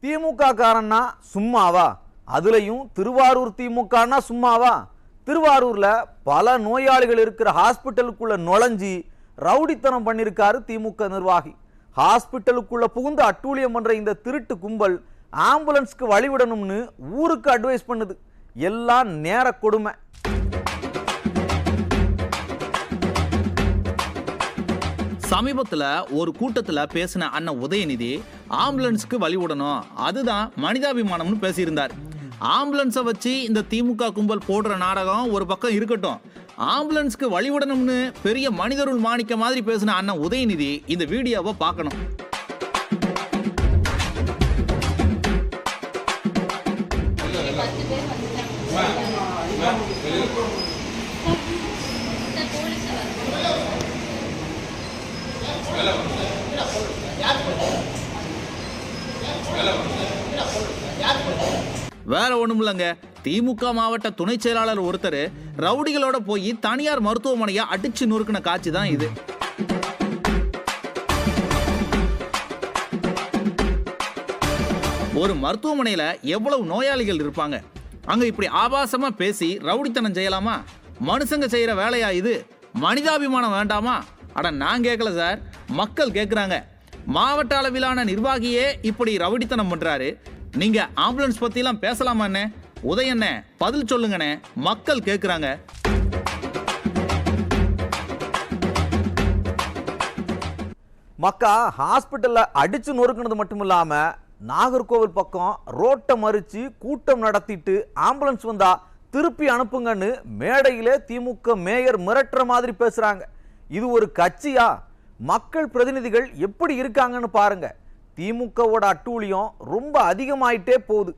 திமுக காரன்னா சும்மாவா? அதுலயும் திருவாரூர் திமுகனா சும்மாவா? திருவாரூர்ல பல நோயாளிகள் இருக்கிற ஹாஸ்பிட்டலுக்குள்ள நுழைஞ்சி ரவுடித்தனம் பண்ணிருக்காரு திமுக நிர்வாகி. ஹாஸ்பிட்டலுக்குள்ள புகுந்து அட்டூழியம் பண்ற இந்த திருட்டு கும்பல் ஆம்புலன்ஸ்க்கு வழிவிடணும்னு ஊருக்கு அட்வைஸ் பண்ணுது. எல்லாம் நேர கொடுமை. சமீபத்தில் ஒரு கூட்டத்தில் பேசின அண்ணன் உதயநிதி ஆம்புலன்ஸ்க்கு வழிவிடணும், அதுதான் மனிதாபிமானம்னு பேசியிருந்தார். ஆம்புலன்ஸை வச்சு இந்த திமுக கும்பல் போடுற நாடகம் ஒரு பக்கம் இருக்கட்டும், ஆம்புலன்ஸ்க்கு வழிவிடணும்னு பெரிய மனிதருள் மாணிக்க மாதிரி பேசின அண்ணன் உதயநிதி இந்த வீடியோவை பார்க்கணும். வேற ஒண்ணும் இல்லைங்க, திமுக மாவட்ட துணை செயலாளர் ஒருத்தர் ரவுடிகளோட போய் தனியார் மருத்துவமனையை அடிச்சு நொறுக்கின காட்சி தான் இது. ஒரு மருத்துவமனையில எவ்வளவு நோயாளிகள் இருப்பாங்க, அங்க இப்படி ஆபாசமா பேசி ரவுடித்தனம் செய்யலாமா? மனுஷங்க செய்யற வேலையா இது? மனிதாபிமானம் வேண்டாமா? அட நான் கேட்கல சார், மக்கள் கேட்குறாங்க. மாவட்ட அளவிலான நிர்வாகியே இப்படி ரவுடித்தனம் பண்றாரு, நீங்க ஆம்புலன்ஸ் பத்திலாம் பேசலாமாண்ணே? உதயண்ணே பதில் சொல்லுங்கண்ணே, மக்கள் கேட்குறாங்க. மக்கா ஹாஸ்பிட்டல்ல அடிச்சு நொறுக்குனது மட்டும் இல்லாம நாகர்கோவில் பக்கம் ரோட்டை மறிச்சு கூட்டம் நடத்திட்டு ஆம்புலன்ஸ் வந்தா திருப்பி அனுப்புங்கன்னு மேடையிலே திமுக மேயர் மிரட்டுற மாதிரி பேசுறாங்க. இது ஒரு கட்சியா? மக்கள் பிரதிநிதிகள் எப்படி இருக்காங்கன்னு பாருங்க. திமுகவோட அட்டூழியம் ரொம்ப அதிகமாயிட்டே போகுது.